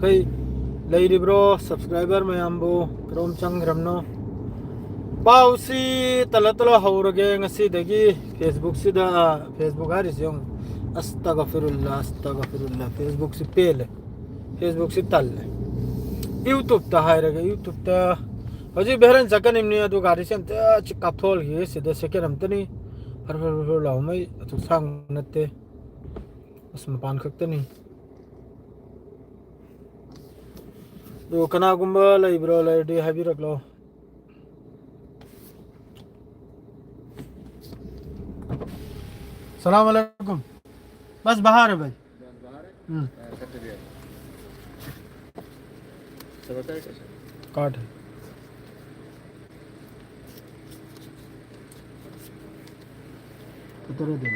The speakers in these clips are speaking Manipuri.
kay lady bro subscriber mayambo krom changramno pausi talatalo haurage ngasi dagi facebook haris yung astaghfirullah facebook si pele facebook si talle youtube ta hairaga youtube ta hoji behran jakan imni adu gari sem ta chikathol gi sida sekeram tani har laumai atu sang natte asma pan khaktani do kana gumba lai bro lai di habi raklo सलाम अलैकुम बस बाहर है भाई काट है उतरे दे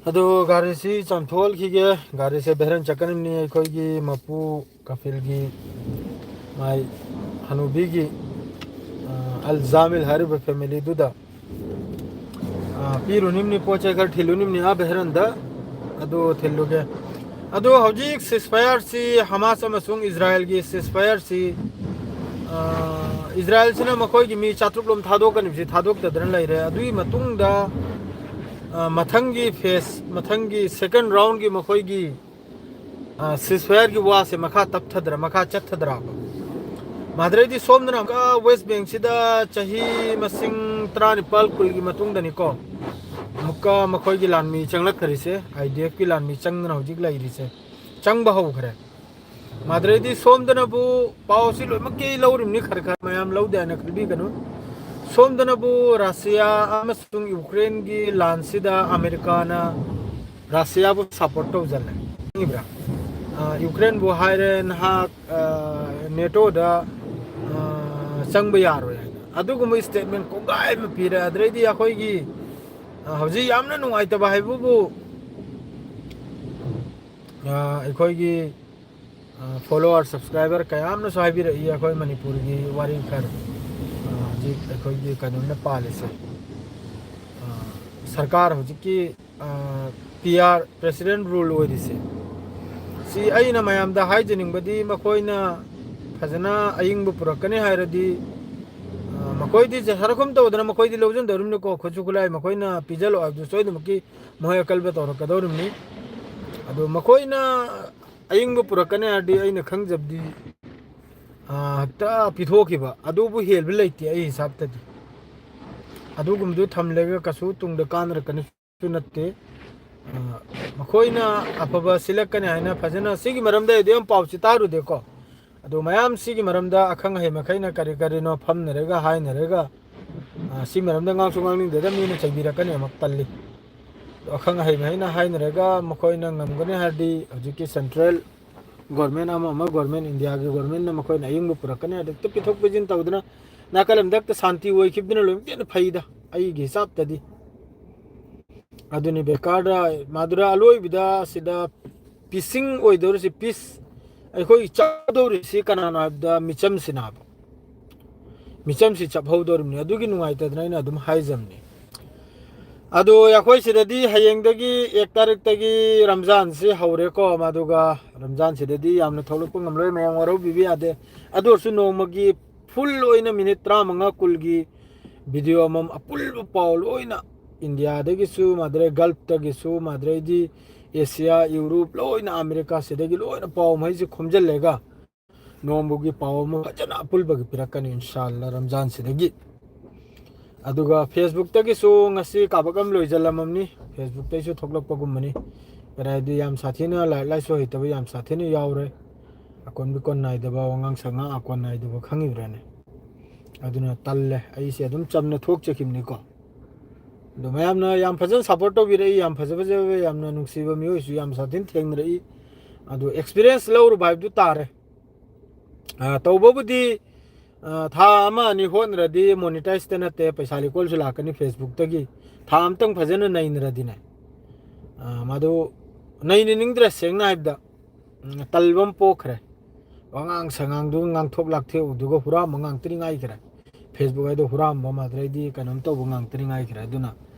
अदो गाड़ी से चंथोल की गे गाड़ी से बहरन चकन नहीं कोई की मपू कफिल की माई हनुबी की अल्जामिल हरब फैमिली दुदा पीरु निम्नी पोचे कर ठिलु निम्नी आ बहरन दा अदो ठिलु के अदो हौजिक सिस्फायर सी हमास अमसुंग इजराइल की सिस्फायर सी इजराइल से मकोई की मी चातुकलोम थादोकन बिसि थादोकदरन लैरे अदुई मतुंग दा मथंगी फेस मथंगी सेकंड राउंड की मकोई की सिस्फायर की वाह से मखा तपथदरा मखा चथदरा माद्रेदी सोमदना का वेस्ट बैंक सिदा चाही मसिंग त्रानिपाल कुल की मतुंग दनी को मुक्का मकोई की लानमी चंगलक खरिसे आईडीएफ की लानमी चंगना होजिक लाइरिसे चंग बहौ खरे माद्रेदी सोमदना बु पावसी लो मके लौरिमनी खरखर मयाम लौदे न खरबी कनु सोमदनबु रशिया अमसुंग यूक्रेन की लानसिदा अमेरिका ना रशिया बु सपोर्ट तो जल्ले निब्रा यूक्रेन बु हायरेन हा नेटो दा संग यारो है अदुगुम स्टेटमेंट को गाय में पीरा अद्रेदी अखोई की हौजी यामना नुंगाइतबा हाइबुबु अखोई की फॉलोअर सब्सक्राइबर कयामना सो हाइबि रही अखोई मणिपुर की वारी कर अखोई कानून पाले से सरकार होजिकी पीआर प्रेसिडेंट रूल ओइरिसे सी अइना मयामदा हाइजनिंगबदी मखोइना फजना अयिंगबु पुरकने हायरदी मखोइदी सरखम तोदना मखोइदी लौजन दरुमने को खोचु खुलाय मखोइना पिजलो अदु सोइदमकी मोय कलबे तोरकदोरुमनी अदु मखोइना अयिंगबु पुरकने हादी अइना खंगजबदी हक्ता पिथोखिबा अदुबु हेलबि लैते अइ हिसाबतदी अदुगुमदु थमलेगा कसु तुंगद कानर कनसु नत्ते मखोइना अफबा सिलकने हाइना फजना सिगी मरमदा एदेम पाउचि तारु देखो अदु मयाम सिगी मरमदा अखंग हे मखैना करि करिनो फमनरेगा हाइनरेगा सि मरमदा गांसु गांनिंग देदा मीना चैबिरकने मक तल्ली अखंग हे मखैना हाइनरेगा मखोइना ngमगने हादी हजिकि सेंट्रल गवर्नमेंट गवर्नमेंट इंडिया की गवर्नमेंट ने मखोई अयिंग पुरकने अदक्त पिथोक पिजिन तौदना नाकलम दक्त शांति ओइ खिबदना लोम फैदा अई गे हिसाब तदी अदुनि बेकार मादुरा अलोई बिदा सिदा पिसिंग ओइदोर सि पीस अखोई चादोर सि कनाना हबदा मिचम सिनाब मिचम सि चपहौदोरमनि अदुगी नुंगाइतदना इना अदुम हाइजमनि अदो याखोई सिददी हयेंगदगी 1 तारीख तगी रमजान से हौरे को मादुगा रमजान सिददी यामना थौलुप ngमलोय मयंग वरो बिबि आदे अदोरसु नोमगी फुल ओइना मिनिट 35 कुलगी वीडियो अमम अपुल पाउल ओइना इंडिया दगिसु माद्रे गल्फ दगिसु माद्रेदी एशिया यूरोप लोइना अमेरिका सिदगी लोइना पाउ मैजि खुमजलेगा नोमबुगी पाउ म फजना अपुल बगी पिरकनी इंशाअल्लाह रमजान सिदगी अदुगा फेसबुक तगिसु ngasi kabagam loijalamamni फेसबुक तैसु थोकलपगुमनी ꯀꯗꯥꯏꯗꯤ ꯌꯥꯝ ꯁꯥꯊꯤꯅ ꯂꯥꯏꯔꯤꯛ ꯂꯥꯏꯁꯨ ꯍꯩꯇꯕ ꯌꯥꯝ ꯁꯥꯊꯤꯅ ꯌꯥꯎꯔꯦ ꯑꯀꯣꯟꯕꯤ ꯀꯣꯟ ꯅꯥꯏꯗꯕ ꯋꯥꯉꯥꯡ ꯁꯉꯥꯡ ꯑꯀꯣꯟ ꯅꯥꯏꯗꯕ ꯈꯪꯉꯤꯕ꯭ꯔꯥꯅꯦ ꯑꯗꯨꯅ ꯇꯜꯂꯦ ꯑꯩꯁꯦ ꯑꯗꯨꯝ ꯆꯝꯅ ꯊꯣꯛꯆꯈꯤꯕꯅꯤꯀꯣ ꯑꯗꯣ ꯃꯌꯥꯝꯅ ꯌꯥꯝ ꯐꯖꯅ ꯁꯞꯄꯣꯔꯠ ꯇꯧꯕꯤꯔꯛꯏ ꯌꯥꯝ ꯐꯖ ꯐꯖꯕ ꯌꯥꯝꯅ ꯅꯨꯡꯁꯤꯕ ꯃꯤꯑꯣꯏꯁꯨ ꯌꯥꯝ ꯁꯥꯊꯤꯅ ꯊꯦꯡꯅꯔꯛꯏ ꯑꯗꯣ ꯑꯦꯛꯁꯄꯤꯔꯤꯌꯦꯟꯁ ꯂꯧꯔꯨꯕ ꯍꯥꯏꯕꯗꯨ ꯇꯥꯔꯦ ꯇꯧꯕꯕꯨꯗꯤ ꯊꯥ ꯑꯃ ꯑꯅꯤ ꯍꯣꯠꯅꯔꯗꯤ ꯃꯣꯅꯤꯇꯥꯏꯖꯇ ꯅꯠꯇꯦ ꯄꯩꯁꯥ ꯂꯤꯀꯣꯜꯁꯨ ꯂꯥꯛꯀꯅꯤ ꯐꯦꯁꯕꯨꯛꯇꯒꯤ ꯊꯥ ꯑꯃꯇꯪ ꯐꯖꯅ ꯅꯩꯅꯔꯗꯤꯅꯦ ꯃꯗꯨ ꯅꯩꯅꯅꯤꯡꯗ꯭ꯔꯦ ꯁꯦꯡꯅ ꯍꯥꯏꯕꯗ ꯇꯜꯕ ꯑꯃ ꯄꯣꯛꯈ꯭ꯔꯦ ꯋꯥꯉꯥꯡ ꯁꯉꯥꯡꯗꯨꯒ ꯉꯥꯡꯊꯣꯛ ꯂꯥꯛꯊꯦꯛꯎꯗꯨꯒ ꯍꯨꯔꯥꯟꯕ ꯉꯥꯛꯇꯅꯤ ꯉꯥꯏꯈ꯭ꯔꯦ ꯐꯦꯁꯕꯨꯛ ꯍꯥꯏꯗꯣ ꯍꯨꯔꯥꯟꯕ ꯃꯥꯗ꯭ꯔꯩꯗꯤ ꯀꯩꯅꯣꯝ ꯇꯧꯕ ꯉꯥꯛꯇꯅꯤ ꯉꯥꯏꯈ꯭ꯔꯦ ꯑꯗꯨꯅ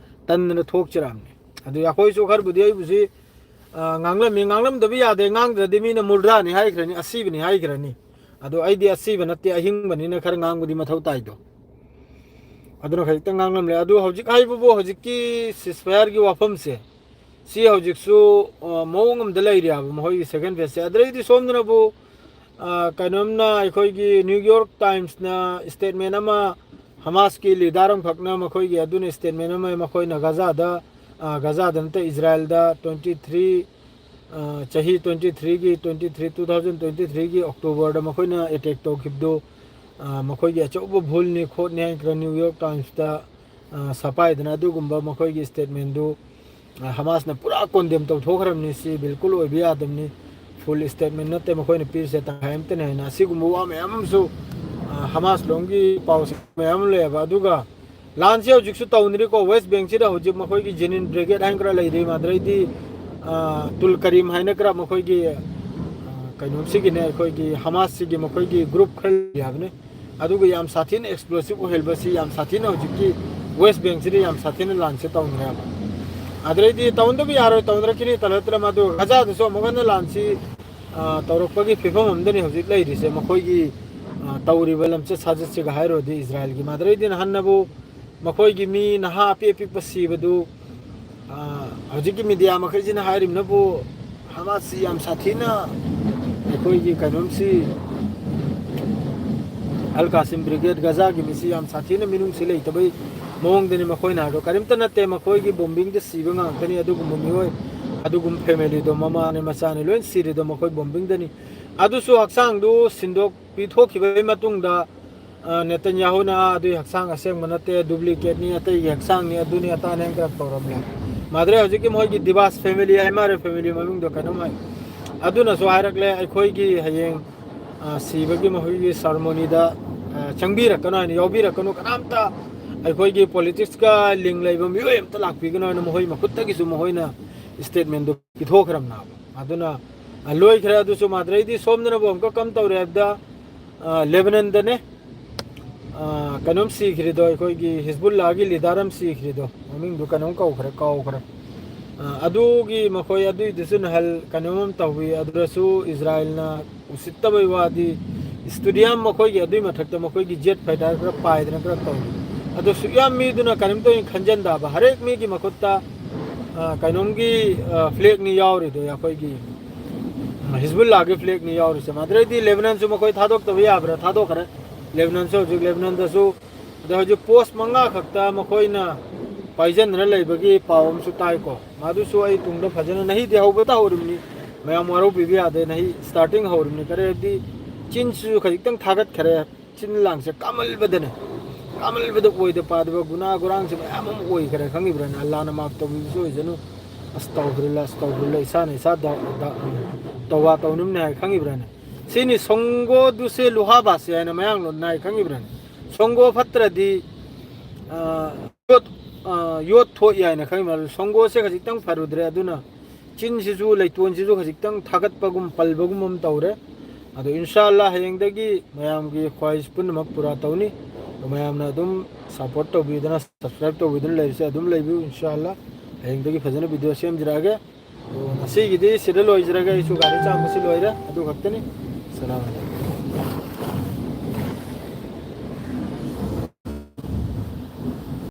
ꯇꯟꯗꯅ ꯊꯣꯛꯆꯔꯛꯑꯕꯅꯤ ꯑꯗꯨ ꯑꯩꯈꯣꯏꯁꯨ ꯈꯔꯕꯨꯗꯤ ꯑꯩꯕꯨꯁꯤ ꯉꯥꯡꯂꯝꯃꯤ ꯉꯥꯡꯂꯝꯗꯕ ꯌꯥꯗꯦ ꯉꯥꯡꯗ꯭ꯔꯗꯤ ꯃꯤꯅ ꯃꯨꯔꯗ꯭ꯔꯥꯅꯤ ꯍꯥꯏꯈ꯭ꯔꯅꯤ ꯑꯁꯤꯕꯅꯤ ꯍꯥꯏꯈ꯭ꯔꯅꯤ ꯑꯗꯣ ꯑꯩꯗꯤ ꯑꯁꯤꯕ ꯅꯠꯇꯦ ꯑꯍꯤꯡꯕꯅꯤꯅ ꯈꯔ ꯉꯥꯡꯕꯗꯤ ꯃꯊꯧ ꯇꯥꯏꯗꯣ ꯑꯗꯨꯅ ꯈꯖꯤꯛꯇꯪ ꯉꯥꯡꯂꯝꯂꯦ ꯑꯗꯨ ꯍꯧꯖꯤꯛ ꯍꯥꯏꯕꯕꯨ ꯍꯧꯖꯤꯛꯀꯤ ꯁꯤꯁꯐꯥꯌꯔꯒꯤ ꯋꯥꯐꯝꯁꯦ ꯁꯤ ꯍꯧꯖꯤꯛꯁꯨ ꯃꯑꯣꯡ ꯑꯃꯗ ꯂꯩꯔꯤꯑꯕ ꯃꯈꯣꯏꯒꯤ ꯁꯦꯀꯦꯟ ꯐꯦꯁꯁꯦ ꯑꯗꯩꯗꯤ ꯁꯣꯝꯗꯅꯕꯨ ꯀꯩꯅꯣꯝꯅ ꯑꯩꯈꯣꯏꯒꯤ ꯅ꯭ꯌꯨ ꯌꯣꯔꯛ ꯇꯥꯏꯝꯁꯅ ꯏꯁꯇꯦꯠꯃꯦꯟ ꯑꯃ ꯍꯃꯥꯁꯀꯤ ꯂꯤꯗꯔ ꯑꯃꯈꯛꯅ ꯃꯈꯣꯏꯒꯤ ꯑꯗꯨꯅ ꯏꯁꯇꯦꯠꯃꯦꯟ ꯑꯃ ꯃꯈꯣꯏꯅ ꯒꯖꯥꯗ ꯅꯠꯇꯦ ꯏꯖꯔꯥꯏꯜꯗ 23 ꯆꯍꯤ 23ꯒꯤ 2023ꯒꯤ ꯑꯣꯛꯇꯣꯕꯔꯗ ꯃꯈꯣꯏꯅ ꯑꯦꯇꯦꯛ ꯇꯧꯈꯤꯕꯗꯨ ꯃꯈꯣꯏꯒꯤ ꯑꯆꯧꯕ ꯚꯨꯜꯅꯤ ꯈꯣꯠꯅꯤ ꯍꯥꯏꯈ꯭ꯔ ꯅ꯭ꯌꯨ ꯌꯣꯔꯛ ꯇꯥꯏꯝꯁꯇ ꯁꯄꯥꯏꯗꯅ ꯑꯗꯨꯒꯨꯝꯕ ꯃꯈꯣꯏꯒꯤ ꯏꯁꯇꯦꯠꯃꯦꯟꯗꯨ ꯍꯃꯥꯁꯅ ꯄꯨꯔꯥ ꯀꯣꯟꯗꯦꯝ ꯇꯧꯊꯣꯛꯈ꯭ꯔꯕꯅꯤ ꯁꯤ ꯕꯤꯜꯀꯨꯜ ꯑꯣꯏꯕ ꯌꯥꯗꯕꯅꯤ ꯐꯨꯜ ꯏꯁꯇꯦꯠꯃꯦꯟ ꯅꯠꯇꯦ ꯃꯈꯣꯏꯅ ꯄꯤꯔꯤꯁꯦ ꯇꯪꯈꯥꯏ ꯑꯃꯇꯅꯤ ꯍꯥꯏꯅ ꯑꯁꯤꯒꯨꯝꯕ ꯋꯥ ꯃꯌꯥꯝ ꯑꯃꯁꯨ ꯍꯃꯥꯁ ꯂꯣꯝꯒꯤ ꯄꯥꯎꯁꯤꯡ ꯃꯌꯥꯝ ꯑꯃ ꯂꯩꯌꯦꯕ ꯑꯗꯨꯒ ꯂꯥꯟꯁꯤ ꯍꯧꯖꯤꯛꯁꯨ ꯇꯧꯅꯔꯤꯀꯣ ꯋꯦꯁ ꯕꯦꯡꯁꯤꯗ ꯍꯧꯖꯤꯛ ꯃꯈꯣꯏꯒꯤ ꯖꯦꯅꯤꯟ ꯕ꯭रिꯒꯦꯗ ꯍꯥꯏꯅ ꯈꯔ ꯂꯩꯔꯤ ꯃꯗꯩꯗꯤ ꯇꯨꯜ ꯀꯔꯤꯝ ꯍꯥꯏꯅ ꯈꯔ ꯃꯈꯣꯏꯒꯤ ꯀꯩꯅꯣꯝꯁꯤꯒꯤꯅꯦ ꯑꯩꯈꯣꯏꯒꯤ ꯍꯃꯥꯁꯁꯤꯒꯤ ꯃꯈꯣꯏꯒꯤ ꯒ꯭ꯔꯨꯞ ꯈꯔ ꯌꯥꯕꯅꯤ ꯑꯗꯨꯒ ꯌꯥꯝ ꯁꯥꯊꯤꯅ ꯑꯦꯛꯁꯄ꯭ꯂꯣꯁꯤቭ ꯑꯣꯏꯍꯟꯕꯁꯤ ꯌꯥꯝ ꯁꯥꯊꯤꯅ ꯍꯧꯖꯤꯛꯀꯤ ꯋꯦꯁ ꯕꯦꯡꯁꯤꯗ ꯌꯥꯝ ꯁꯥꯊꯤꯅ ꯂꯥꯟꯁꯤ ꯇꯧꯅꯔꯦꯕ ꯑꯗꯩꯗꯤ ꯇꯧꯅꯗꯕ ꯌꯥꯔꯣꯏ ꯇꯧꯅꯔꯛꯈꯤꯅꯤ ꯇꯧꯅꯔꯛꯇ꯭ꯔ ꯃꯗꯨ ꯒꯖꯥꯗꯁꯨ ꯑꯃꯨꯛ ꯍꯟꯅ ꯂꯥꯟꯁꯤ ꯇꯧꯔꯛꯄꯒꯤ ꯐꯤꯕꯝ ꯑꯃꯗꯅꯤ ꯍꯧꯖꯤꯛ ꯂꯩꯔꯤꯁꯦ ꯃꯈꯣꯏꯒꯤ ꯇꯧꯔꯤꯕ ꯂꯝꯆꯠ ꯁꯥꯖꯠꯁꯤꯒ ꯍꯥꯏꯔꯨꯔꯗꯤ ꯏꯖꯔꯥꯏꯜꯒꯤ ꯃꯗꯩꯗꯤ ꯅꯍꯥꯟꯅꯕꯨ ꯃꯈꯣꯏꯒꯤ ꯃꯤ ꯅꯍꯥ ꯑꯄꯤꯛ ꯑꯄꯤꯛꯄ ꯁꯤꯕꯗꯨ ꯍꯧꯖꯤꯛꯀꯤ ꯃꯤꯗꯤꯌꯥ ꯃꯈꯩꯁꯤꯅ ꯍꯥꯏꯔꯤꯕꯅꯕꯨ ꯍꯃꯥꯁꯁꯤ ꯌꯥꯝ ꯁꯥꯊꯤꯅ ꯑꯩꯈꯣꯏꯒꯤ ꯀꯩꯅꯣꯝꯁꯤ ꯑꯜ ꯀꯥꯁꯤꯝ ꯕ꯭रिꯒꯦꯗ ꯒꯖꯥꯒꯤ ꯃꯤꯁꯤ ꯌꯥꯝ ꯁꯥꯊꯤꯅ ꯃꯤꯅꯨꯡꯁꯤ ꯂꯩꯇꯕꯩ ꯃꯑꯣꯡꯗꯅꯤ ꯃꯈꯣꯏꯅ ꯍꯥꯏꯗꯣ ꯀꯔꯤꯝꯇ ꯅꯠꯇꯦ ꯃꯈꯣꯏꯒꯤ ꯕꯣꯝꯕꯤꯡꯗ ꯁꯤꯕ ꯉꯥꯛꯇꯅꯤ ꯑꯗꯨꯒꯨꯝꯕ ꯃꯤꯑꯣꯏ ꯑꯗꯨꯒꯨꯝꯕ ꯐꯦꯃꯤꯂꯤꯗꯣ ꯃꯃꯥꯅꯤ ꯃꯆꯥꯅꯤ ꯂꯣꯏ ꯁꯤꯔꯤꯗꯣ ꯃꯈꯣꯏ ꯕꯣꯝꯕꯤꯡꯗꯅꯤ ꯑꯗꯨꯁꯨ ꯍꯛꯆꯥꯡꯗꯨ ꯁꯤꯟꯗꯣꯛ ꯄꯤꯊꯣꯛꯈꯤꯕꯒꯤ ꯃꯇꯨꯡꯗ ꯅꯦꯇꯟꯌꯥꯍꯨꯅ ꯑꯗꯨꯒꯤ ꯍꯛꯆꯥꯡ ꯑꯁꯦꯡꯕ ꯅꯠꯇꯦ ꯗꯨꯄ꯭ꯂꯤꯀꯦꯠꯅꯤ ꯑꯇꯩꯒꯤ ꯍꯛꯆꯥꯡꯅꯤ ꯑꯗꯨꯅꯤ ꯑꯇꯥꯅꯤ ꯈꯔ ꯇꯧꯔꯝꯂꯦ ꯃꯥꯗ꯭ꯔꯦ ꯍꯧꯖꯤꯛꯀꯤ ꯃꯣꯏꯒꯤ ꯗꯤꯕꯥꯁ ꯐꯦꯃꯤꯂꯤ ꯍꯥꯏꯃꯥꯔꯦ ꯐꯦꯃꯤꯂꯤ ꯃꯃꯤꯡꯗꯣ ꯀꯩꯅꯣꯝ ꯍꯥꯏ ꯑꯗꯨꯅꯁꯨ ꯍꯥꯏꯔꯛꯂꯦ ꯑꯩꯈꯣꯏꯒꯤ ꯍꯌꯦꯡ ꯁꯤꯕꯒꯤ ꯃꯈꯣꯏꯒꯤ ꯁꯔꯃꯣꯅꯤꯗ ꯆꯪꯕꯤꯔꯛꯀꯅꯣ ꯍꯥꯏꯅ ꯌꯥꯎꯕꯤꯔꯛꯀꯅꯨ ꯀꯅꯥꯝꯇ ꯑꯩꯈꯣꯏꯒꯤ ꯄꯣꯂꯤꯇꯤꯛꯁꯀ ꯂꯤꯡ ꯂꯩꯕ ꯃꯤꯑꯣꯏ ꯑꯃꯇ ꯂꯥꯛꯄꯤꯒꯅꯣ ꯍꯥꯏꯅ ꯃꯈꯣꯏ ꯃꯈꯨꯠꯇꯒꯤꯁꯨ ꯃꯈꯣꯏꯅ ꯏꯁꯇꯦꯠꯃꯦꯟꯗꯨ ꯄꯤꯊꯣꯛꯈ꯭ꯔꯕꯅꯦꯕ ꯑꯗꯨꯅ ꯂꯣꯏꯈ꯭ꯔꯦ ꯑꯗꯨꯁꯨ ꯃꯥꯗ꯭ꯔꯩꯗꯤ ꯁꯣꯝꯗꯅꯕꯨ ꯑꯃꯨꯛꯀ ꯀꯝ ꯇꯧꯔꯦ ꯍꯥꯏꯕꯗ ꯂꯦꯕꯅꯟꯗꯅꯦ ꯀꯩꯅꯣꯝ ꯁꯤꯈ꯭ꯔꯤꯗꯣ ꯑꯩꯈꯣꯏꯒꯤ ꯍꯤꯖꯕꯨꯜꯂꯥꯍꯒꯤ ꯂꯤꯗꯔ ꯑꯃ ꯁꯤꯈ꯭ꯔꯤꯗꯣ ꯃꯃꯤꯡꯗꯨ ꯀꯩꯅꯣꯝ ꯀꯥꯎꯈ꯭ꯔꯦ ꯑꯗꯨꯒꯤ ꯃꯈꯣꯏ ꯑꯗꯨꯏꯗꯨꯁꯨ ꯅꯍꯜ ꯀꯩꯅꯣꯝ ꯑꯃ ꯇꯧꯋꯤ ꯑꯗꯨꯗꯁꯨ ꯏꯖꯔꯥꯏꯜꯅ ꯎꯁꯤꯠꯇꯕꯩ ꯋꯥꯗꯤ ꯏꯁꯇꯨꯗꯤꯌꯝ ꯃꯈꯣꯏꯒꯤ ꯑꯗꯨꯏ ꯃꯊꯛꯇ ꯃꯈꯣꯏꯒꯤ ꯖꯦꯠ ꯐꯥꯏꯇꯔ ꯈꯔ ꯄꯥꯏꯗꯅꯈꯔ ꯇꯧꯋꯤ ꯑꯗꯨ ꯁꯨꯛ ꯌꯥꯝ ꯃꯤꯗꯨꯅ ꯀꯔꯤꯝꯇ ꯑꯣꯏꯅ ꯈꯟꯖꯟꯗꯕ ꯍꯔꯦꯛ ꯃꯤꯒꯤ ꯃꯈꯨꯠꯇ ꯀꯩꯅꯣꯝꯒꯤ ꯐ꯭ꯂꯦꯛꯅꯤ ꯌꯥꯎꯔꯤꯗꯣ ꯑꯩꯈꯣꯏꯒꯤ ꯍꯤꯖꯕꯨꯜꯂꯥꯍꯒꯤ ꯐ꯭ꯂꯦꯛꯅꯤ ꯌꯥꯎꯔꯤꯁꯦ ꯃꯗꯩꯗꯤ ꯂꯦꯕꯅꯟꯁꯨ ꯃꯈꯣꯏ ꯊꯥꯗꯣꯛꯇꯕ ꯌꯥꯕ꯭ꯔꯥ ꯊꯥꯗꯣꯛꯈ꯭ꯔꯦ ꯂꯦꯕꯅꯟꯁꯨ ꯍꯧꯖꯤꯛ ꯂꯦꯕꯅꯟꯗꯁꯨ ꯑꯗ ꯍꯧꯖꯤꯛ ꯄꯣꯁ 5 ꯈꯛꯇ ꯃꯈꯣꯏꯅ ꯄꯥꯏꯖꯟꯗꯅ ꯂꯩꯕꯒꯤ ꯄꯥꯎ ꯑꯃꯁꯨ ꯇꯥꯏꯀꯣ ꯃꯗꯨꯁꯨ ꯑꯩ ꯇꯨꯡꯗ ꯐꯖꯅ ꯅꯍꯤꯗꯤ ꯍꯧꯕꯇ ꯍꯧꯔꯤꯕꯅꯤ ꯃꯌꯥꯝ ꯋꯥꯔꯧꯕꯤꯕ ꯌꯥꯗꯦ ꯅꯍꯤ ꯁ꯭ꯇꯥꯔꯇꯤꯡ ꯍꯧꯔꯤꯕꯅꯤ ꯀꯔꯤꯗꯤ ꯆꯤꯟꯁꯤꯁꯨ ꯈꯖꯤꯛꯇꯪ ꯊꯥꯒꯠꯈꯔꯦ ꯆꯤꯟ ꯂꯥꯡꯁꯦ ꯀꯥꯃꯜꯕꯗꯅꯦ ꯀꯥꯃꯜꯕꯗ ꯑꯣꯏꯗ ꯄꯥꯗꯕ ꯒꯨꯅꯥ ꯒꯨꯔꯥꯡꯁꯦ ꯃꯌꯥꯝ ꯑꯃ ꯑꯣꯏꯈꯔꯦ ꯈꯪꯉꯤꯕ꯭ꯔꯅꯦ ꯑꯜꯂꯥꯍꯅ ꯃꯥꯐ ꯇꯧꯕꯤꯕꯁꯨ ꯑꯣꯏꯖꯅꯨ ꯑꯁꯇꯧꯐꯤꯔꯨꯜꯂꯥ ꯏꯁꯥꯅ ꯏꯁꯥ ꯇꯧꯕꯥ ꯇꯧꯅꯨꯝꯅꯦ ꯍꯥꯏ ꯈꯪꯉꯤꯕ꯭ꯔꯅꯦ ꯁꯤꯅꯤ ꯁꯣꯡꯒꯣꯗꯨꯁꯦ ꯂꯨꯍꯥꯕꯥꯁꯦ ꯍꯥꯏꯅ ꯃꯌꯥꯡꯂꯣꯟꯅ ꯍꯥꯏ ꯈꯪꯉꯤꯕ꯭ꯔꯅꯦ ꯁꯣꯡꯒꯣ ꯐꯠꯇ꯭ꯔꯗꯤ ꯌꯣꯠ ꯊꯣꯛꯏ ꯍꯥꯏꯅ ꯈꯪꯉꯤꯕ꯭ꯔꯥ ꯁꯣꯡꯒꯣꯁꯦ ꯈꯖꯤꯛꯇꯪ ꯐꯔꯨꯗ꯭ꯔꯦ ꯑꯗꯨꯅ ꯆꯤꯟꯁꯤꯁꯨ ꯂꯩꯇꯣꯟꯁꯤꯁꯨ ꯈꯖꯤꯛꯇꯪ ꯊꯥꯒꯠꯄꯒꯨꯝ ꯄꯜꯕꯒꯨꯝ ꯑꯃ ꯇꯧꯔꯦ ꯑꯗꯣ ꯏꯟꯁꯥꯜꯂꯥ ꯍꯌꯦꯡꯗꯒꯤ ꯃꯌꯥꯝꯒꯤ ꯈ꯭ꯋꯥꯏꯁ ꯄꯨꯝꯅꯃꯛ ꯄꯨꯔꯥ ꯇꯧꯅꯤ ꯃꯌꯥꯝꯅ ꯑꯗꯨꯝ ꯁꯞꯄꯣꯔꯠ ꯇꯧꯕꯤꯗꯅ ꯁꯕꯁꯀ꯭ꯔꯥꯏꯕ ꯇꯧꯕꯤꯗꯨꯅ ꯂꯩꯔꯤꯁꯦ ꯑꯗꯨꯝ ꯂꯩꯕꯤꯌꯨ ꯏꯟꯁꯥꯜꯂꯥ ꯍꯌꯦꯡꯗꯒꯤ ꯐꯖꯅ ꯚꯤꯗꯤꯑꯣ ꯁꯦꯝꯖꯔꯛꯑꯒꯦ ꯉꯁꯤꯒꯤꯗꯤ ꯁꯤꯗ ꯂꯣꯏꯖꯔꯒꯦ ꯑꯩꯁꯨ ꯒꯥꯔꯤ ꯆꯥꯝꯕꯁꯤ ꯂꯣꯏꯔꯦ ꯑꯗꯨ ꯈꯛꯇꯅꯤ ꯁꯂꯥꯝ